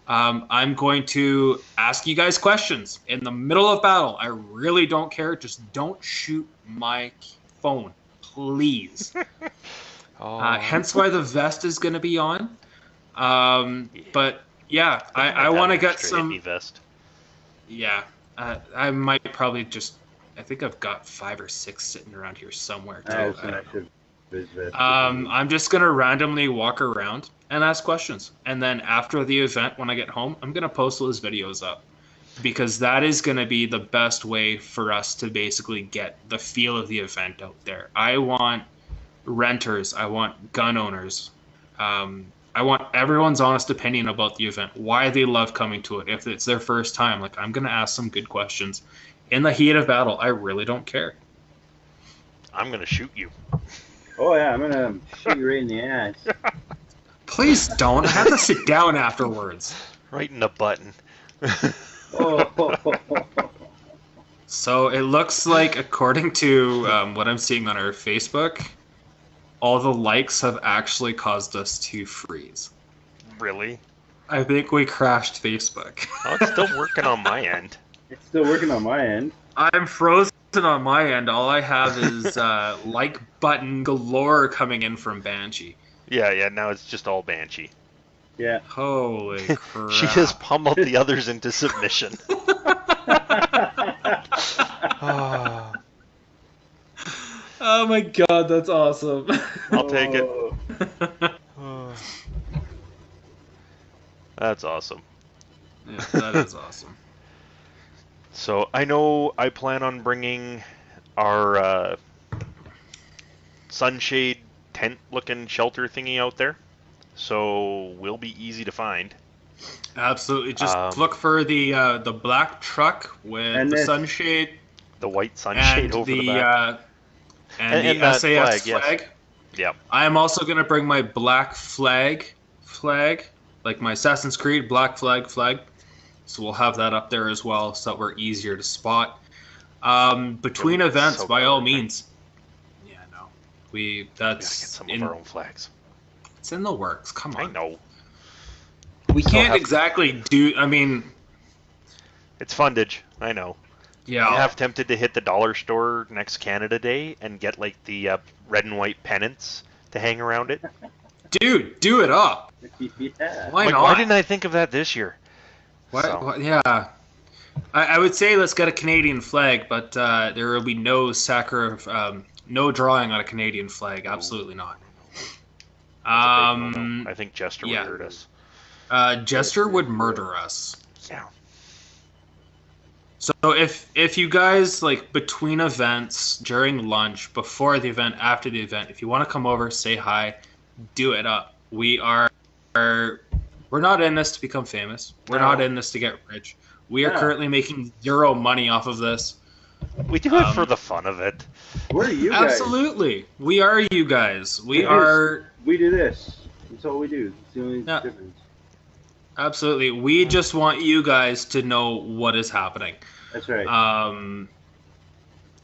I'm going to ask you guys questions in the middle of battle. I really don't care. Just don't shoot my phone, please. Hence why the vest is going to be on. But yeah, I want to get some vest. Yeah, I might probably just. I think I've got 5 or 6 sitting around here somewhere too. I'm just gonna randomly walk around and ask questions, and then after the event, when I get home, I'm gonna post those videos up because that is gonna be the best way for us to basically get the feel of the event out there. I want renters, I want gun owners, I want everyone's honest opinion about the event, why they love coming to it. If it's their first time, like I'm gonna ask some good questions. In the heat of battle, I really don't care. I'm going to shoot you. Oh, yeah, I'm going to shoot you right in the ass. Please don't. I have to sit down afterwards. Right in the button. So it looks like, according to what I'm seeing on our Facebook, all the likes have actually caused us to freeze. Really? I think we crashed Facebook. Oh, it's still working on my end. It's still working on my end. I'm frozen on my end. All I have is like button galore coming in from Banshee. Yeah, now it's just all Banshee. Yeah. Holy crap. She just pummeled the others into submission. Oh my god, that's awesome. I'll take it. That's awesome. Yeah, that is awesome. So I know I plan on bringing our sunshade tent-looking shelter thingy out there, so we'll be easy to find. Absolutely, just look for the black truck with and the this- sunshade, The white sunshade and over the the back. and the that SAS flag, flag. Yes. Yep. I am also gonna bring my black flag, like my Assassin's Creed black flag. So we'll have that up there as well, so that we're easier to spot. Between Really events, so by all good. means. Yeah, no, We gotta get that's some of our own flags. it's in the works. Come on, I know. we Still can't have- exactly do. I mean, It's fundage. I know. yeah, I'm half tempted to hit the dollar store next Canada Day and get like the red and white pennants to hang around it. dude, do it up. Yeah. Why Like, not? why didn't I think of that this year? Why, So- yeah. I would say let's get a Canadian flag, but there will be no no drawing on a Canadian flag. Absolutely not. That's a big no-no. I think Jester would yeah. hurt us. Jester would murder us. Yeah. So if you guys, like, between events, during lunch, before the event, after the event, if you want to come over, say hi, do it up. We're not in this to become famous. We're not in this to get rich. We are currently making zero money off of this. We do it for the fun of it. Where are you guys? Absolutely. We are you guys. We do this. That's all we do. It's the only difference. Absolutely. We just want you guys to know what is happening. That's right.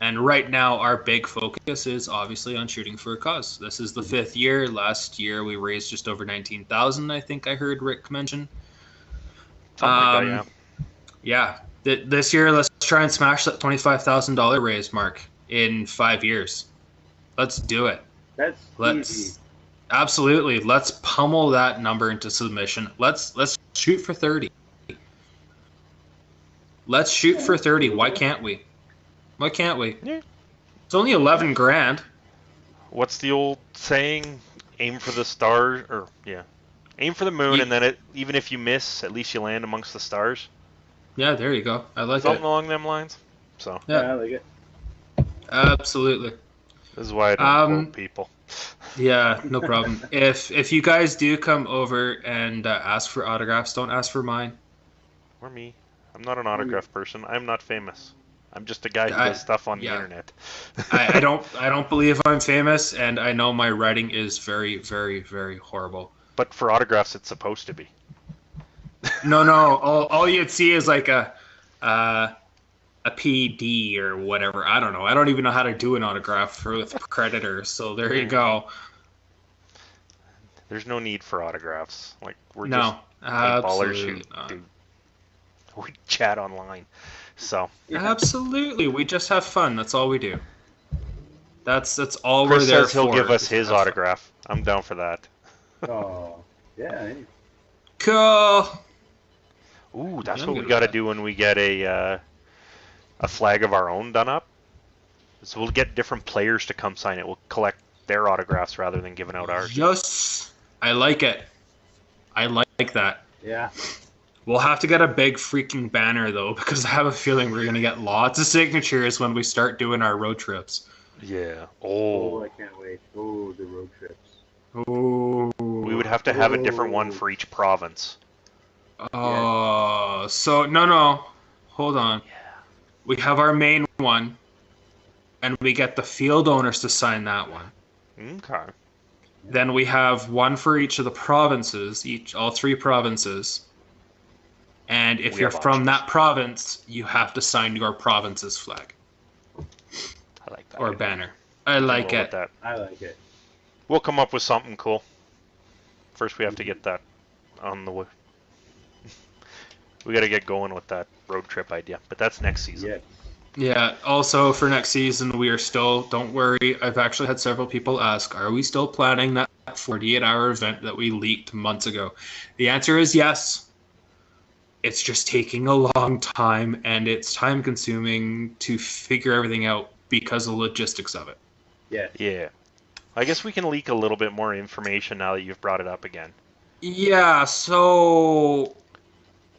And right now, our big focus is obviously on shooting for a cause. This is the 5th year. Last year, we raised just over 19,000. I think I heard Rick mention. Something like that, yeah. This year, let's try and smash that $25,000 raise mark in 5 years. Let's do it. That's easy. Absolutely. Let's pummel that number into submission. Let's shoot for 30. Let's shoot for 30. Why can't we? Why can't we? Yeah. It's only 11 grand. What's the old saying? Aim for the stars, aim for the moon, and then even if you miss, at least you land amongst the stars. Yeah, there you go. I like Something along them lines. So yeah, I like it. Absolutely. This is why I don't quote people. Yeah, no problem. If you guys do come over and ask for autographs, don't ask for mine. Or me. I'm not an autograph person. I'm not famous. I'm just a guy who does stuff on the internet. I don't believe I'm famous, and I know my writing is very, very, very horrible. But for autographs, it's supposed to be. No. All you'd see is like a PD or whatever. I don't know. I don't even know how to do an autograph with Predator. So there you go. There's no need for autographs. Like we're just paintballers who we chat online. So absolutely, we just have fun. That's all we do. That's all Chris we're there says he'll for. give us his autograph. I'm down for that. Oh, yeah. Cool. Ooh, that's what we got to do when we get a flag of our own done up. So we'll get different players to come sign it. We'll collect their autographs rather than giving out ours. Yes, I like it. I like that. Yeah. We'll have to get a big freaking banner, though, because I have a feeling we're going to get lots of signatures when we start doing our road trips. Yeah. Oh, I can't wait. Oh, the road trips. Oh. We would have to have a different one for each province. Oh, so, no. Hold on. Yeah. We have our main one, and we get the field owners to sign that one. Okay. Then we have one for each of the provinces, all 3 provinces. And if you're from that province, you have to sign your province's flag. I like that. Or banner. I like it. I like it. We'll come up with something cool. First, we have to get that on the way. We got to get going with that road trip idea, but that's next season. Yeah. Also, for next season, we are still. Don't worry. I've actually had several people ask, "Are we still planning that 48-hour event that we leaked months ago?" The answer is yes. It's just taking a long time, and it's time-consuming to figure everything out because of the logistics of it. Yeah. I guess we can leak a little bit more information now that you've brought it up again. Yeah, so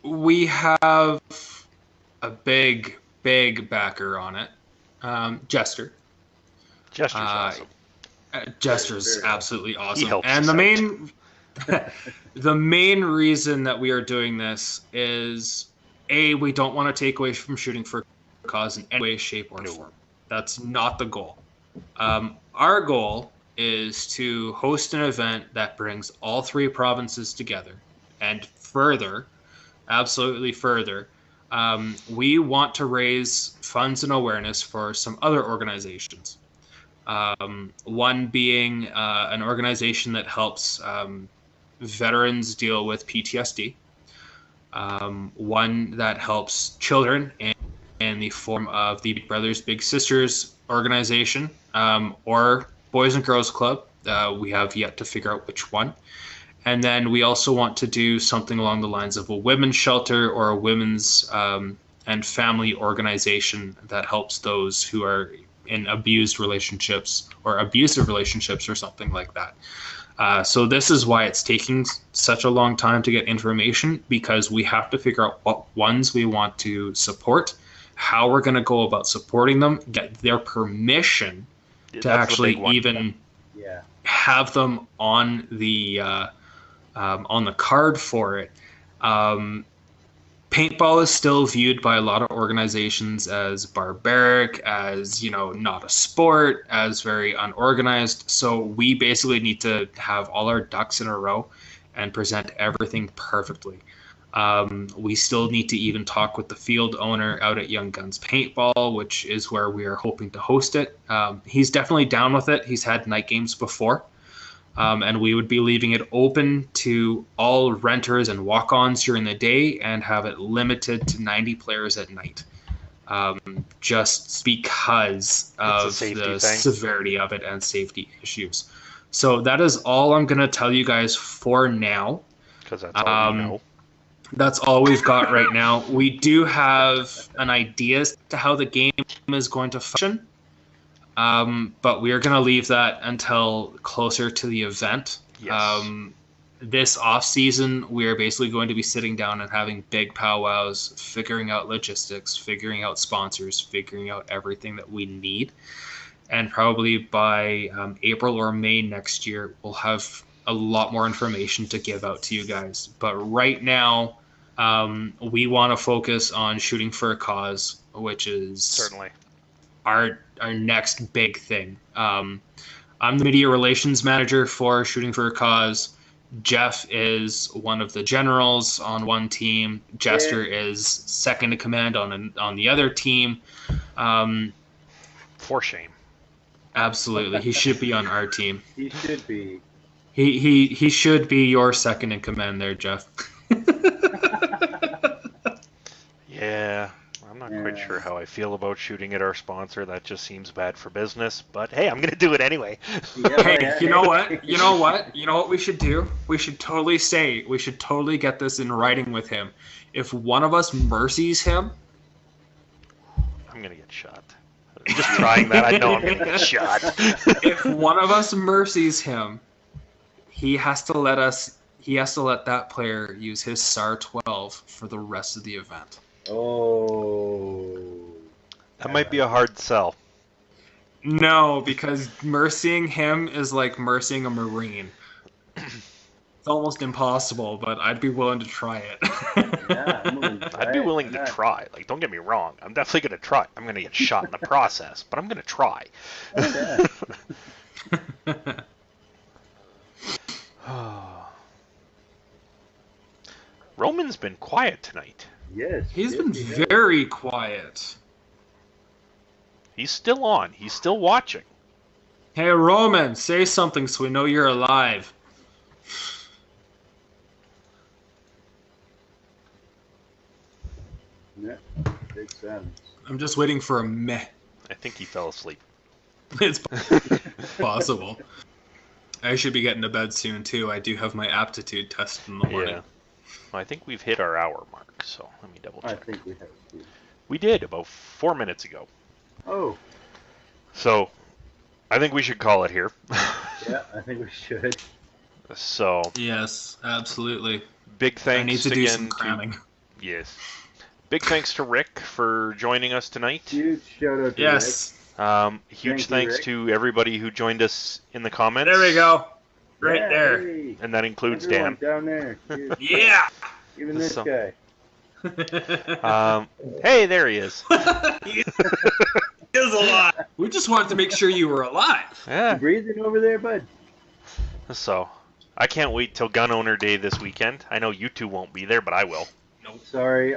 we have a big backer on it. Jester. Jester's awesome. Jester's absolutely awesome. He helps and us the main reason that we are doing this is, we don't want to take away from shooting for a cause in any way, shape, or form. That's not the goal. Our goal is to host an event that brings all 3 provinces together, and absolutely further, we want to raise funds and awareness for some other organizations. One being an organization that helps veterans deal with PTSD. One that helps children in the form of the Big Brothers Big Sisters organization, or Boys and Girls Club. We have yet to figure out which one. And then we also want to do something along the lines of a women's shelter or a women's and family organization that helps those who are in abused relationships or abusive relationships or something like that. So this is why it's taking such a long time to get information, because we have to figure out what ones we want to support, how we're going to go about supporting them, get their permission to actually even have them on the card for it. Paintball is still viewed by a lot of organizations as barbaric, as, not a sport, as very unorganized. So we basically need to have all our ducks in a row and present everything perfectly. We still need to even talk with the field owner out at Young Guns Paintball, which is where we are hoping to host it. He's definitely down with it. He's had night games before. And we would be leaving it open to all renters and walk-ons during the day and have it limited to 90 players at night. Just because of the severity of it and safety issues. So that is all I'm going to tell you guys for now. Because that's all we know. That's all we've got right now. We do have an idea as to how the game is going to function. But we are going to leave that until closer to the event. Yes. This off season, we are basically going to be sitting down and having big powwows, figuring out logistics, figuring out sponsors, figuring out everything that we need. And probably by April or May next year, we'll have a lot more information to give out to you guys. But right now, we want to focus on shooting for a cause, which is certainly our next big thing. I'm the media relations manager for Shooting for a Cause. Jeff is one of the generals on one team. Jester is second in command on the other team. For shame. Absolutely, he should be on our team. He should be. He should be your second in command there, Jeff. Yeah. I'm not quite sure how I feel about shooting at our sponsor. That just seems bad for business. But hey, I'm going to do it anyway. Hey, you know what? You know what we should do? We should totally get this in writing with him. If one of us mercies him... I'm going to get shot. Just trying that, I know I'm going to get shot. If one of us mercies him, he has to let that player use his SAR 12 for the rest of the event. Oh. That might be a hard sell. No, because mercying him is like mercying a Marine. It's almost impossible, but I'd be willing to try it. I'd be willing to try. Like, don't get me wrong. I'm definitely going to try. I'm going to get shot in the process, but I'm going to try. Roman's been quiet tonight. Yes. He's been very quiet. He's still on. He's still watching. Hey, Roman, say something so we know you're alive. Yeah, big sense. I'm just waiting for a meh. I think he fell asleep. It's possible. I should be getting to bed soon, too. I do have my aptitude test in the morning. Yeah. Well, I think we've hit our hour mark, so let me double check. I think we have to. We did, about 4 minutes ago. Oh. So, I think we should call it here. Yeah, I think we should. So. Yes, absolutely. Big thanks I need to do again some cramming. Yes. Big thanks to Rick for joining us tonight. Huge shout out to Yes. Rick. Huge thanks to everybody who joined us in the comments. There we go. Right there. Hey. And that includes Everyone Dan. down there. Cheers. Yeah. Even this guy. Hey, there he is. He is alive. We just wanted to make sure you were alive. Yeah. You breathing over there, bud? So, I can't wait till Gun Owner Day this weekend. I know you two won't be there, but I will. Nope. Sorry,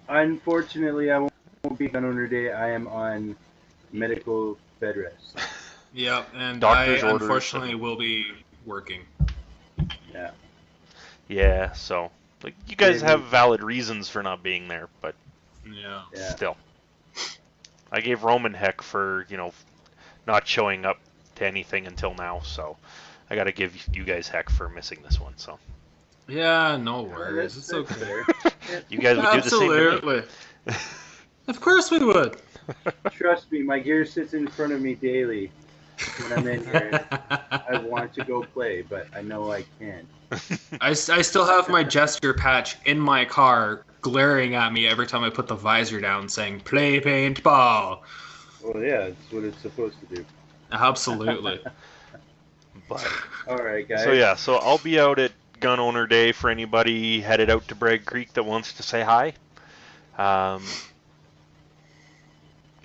unfortunately, I won't be on Owner Day. I am on medical bed rest. Yep, and Doctor's I orders unfortunately and- will be working. Yeah. Yeah, so, like, you guys have valid reasons for not being there, but Yeah. still. I gave Roman heck for, not showing up to anything until now, so I gotta give you guys heck for missing this one, so. Yeah, no worries. It's That's okay. fair. You guys would do the same to me. Absolutely. Of course we would. Trust me, my gear sits in front of me daily when I'm in here. I want to go play, but I know I can't. I still have my gesture patch in my car glaring at me every time I put the visor down saying, play paintball. Well, yeah, it's what it's supposed to do. Absolutely. But All right, guys. so I'll be out at Gun Owner Day for anybody headed out to Bragg Creek that wants to say hi.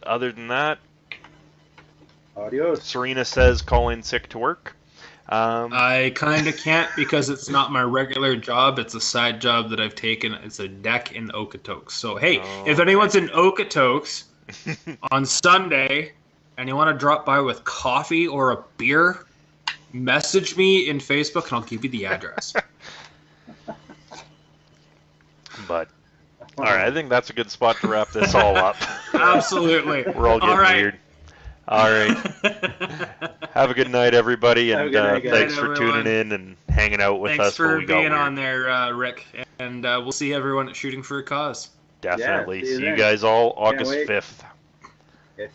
Other than that, Adios. Serena says call in sick to work. I kind of can't because it's not my regular job. It's a side job that I've taken. It's a deck in Okotoks. So, hey, if anyone's in Okotoks on Sunday and you want to drop by with coffee or a beer, message me in Facebook and I'll give you the address. But, all right, I think that's a good spot to wrap this all up. Absolutely. We're all getting weird. All right. Have a good night, everybody, and thanks for tuning in and hanging out with us. Thanks for being on there, Rick, and we'll see everyone at Shooting for a Cause. Definitely. See you guys all August 5th. Yes.